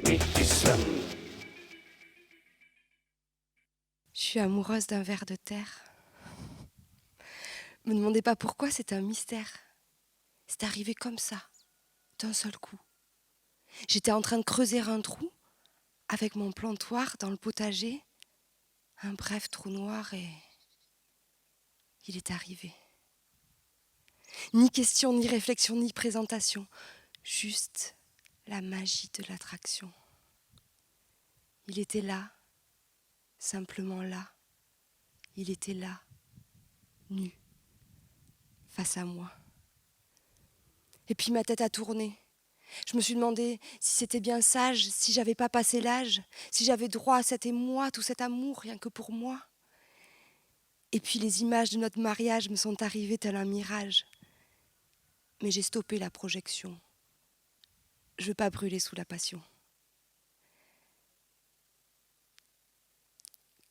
Je suis amoureuse d'un ver de terre. Me demandez pas pourquoi, c'est un mystère. C'est arrivé comme ça, d'un seul coup. J'étais en train de creuser un trou avec mon plantoir dans le potager. Un bref trou noir et il est arrivé. Ni question, ni réflexion, ni présentation. Juste la magie de l'attraction. Il était là, simplement là. Il était là, nu, face à moi. Et puis ma tête a tourné. Je me suis demandé si c'était bien sage, si j'avais pas passé l'âge, si j'avais droit à cet émoi, tout cet amour, rien que pour moi. Et puis les images de notre mariage me sont arrivées tel un mirage. Mais j'ai stoppé la projection. Je veux pas brûler sous la passion.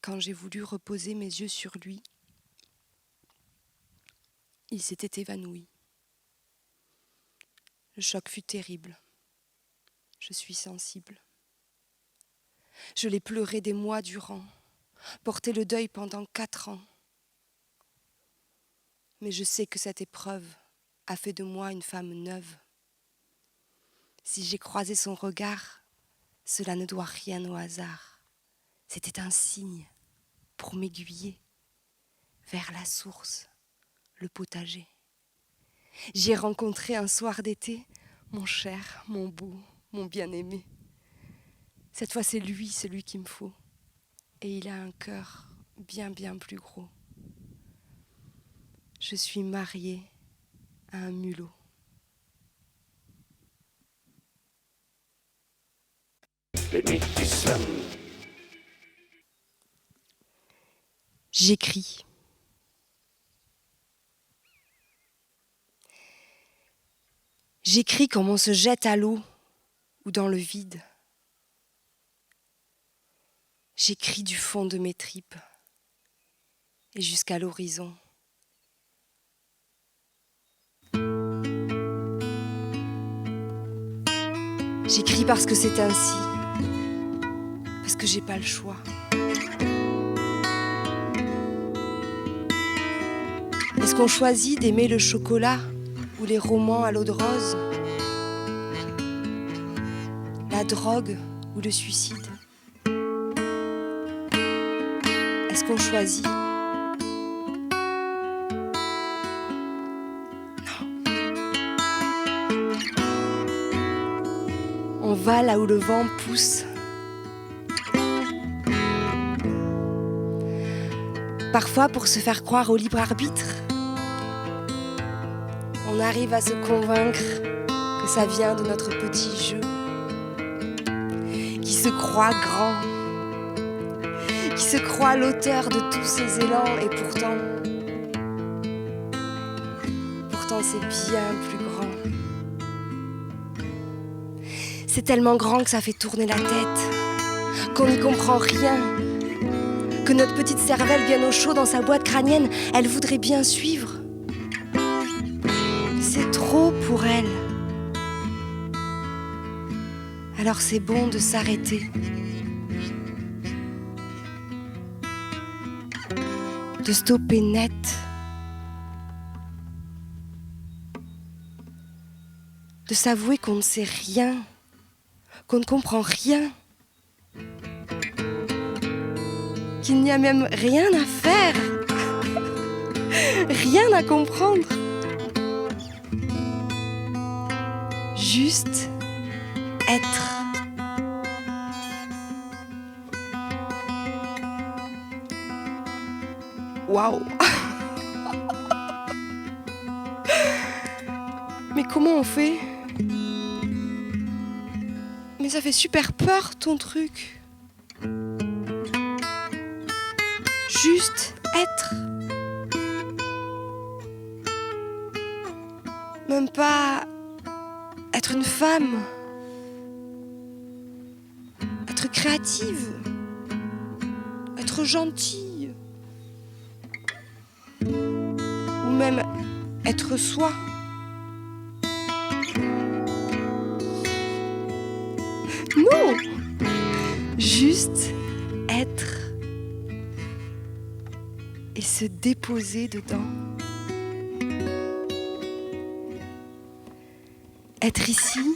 Quand j'ai voulu reposer mes yeux sur lui, il s'était évanoui. Le choc fut terrible. Je suis sensible. Je l'ai pleuré des mois durant, porté le deuil pendant 4 ans. Mais je sais que cette épreuve a fait de moi une femme neuve. Si j'ai croisé son regard, cela ne doit rien au hasard. C'était un signe pour m'aiguiller vers la source, le potager. J'ai rencontré un soir d'été mon cher, mon beau, mon bien-aimé. Cette fois, c'est lui, celui qu'il me faut. Et il a un cœur bien, bien plus gros. Je suis mariée à un mulot. J'écris. J'écris comme on se jette à l'eau ou dans le vide. J'écris du fond de mes tripes et jusqu'à l'horizon. J'écris parce que c'est ainsi, parce que j'ai pas le choix. Est-ce qu'on choisit d'aimer le chocolat ou les romans à l'eau de rose, la drogue ou le suicide? Est-ce qu'on choisit? Non. On va là où le vent pousse. Parfois, pour se faire croire au libre arbitre, on arrive à se convaincre que ça vient de notre petit jeu, qui se croit grand, qui se croit l'auteur de tous ces élans, et pourtant c'est bien plus grand. C'est tellement grand que ça fait tourner la tête, qu'on n'y comprend rien, que notre petite cervelle bien au chaud dans sa boîte crânienne, elle voudrait bien suivre. C'est trop pour elle. Alors c'est bon de s'arrêter, de stopper net, de s'avouer qu'on ne sait rien, qu'on ne comprend rien, qu'il n'y a même rien à faire, rien à comprendre. Juste être. Waouh! Mais comment on fait? Mais ça fait super peur ton truc. Juste être. Même pas être une femme. Être créative. Être gentille. Ou même être soi. Non! juste être et se déposer dedans. Être ici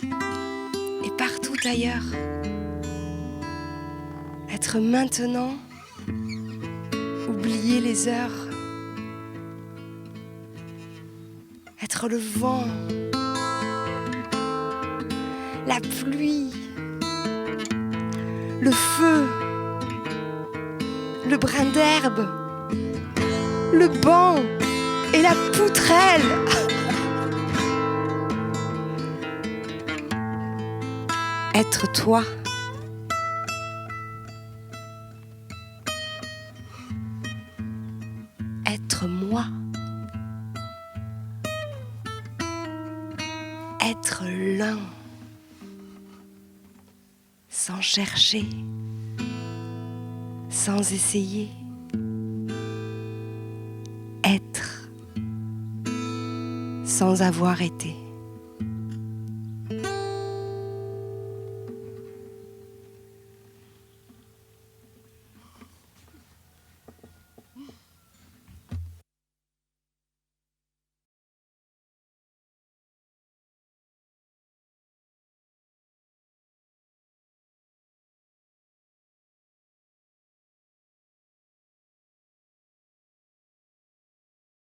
et partout ailleurs. Être maintenant, oublier les heures. Être le vent, la pluie, le feu, le brin d'herbe, le banc et la poutrelle. Être toi. Être moi. Être l'un. Sans chercher. Sans essayer. Être. Sans avoir été.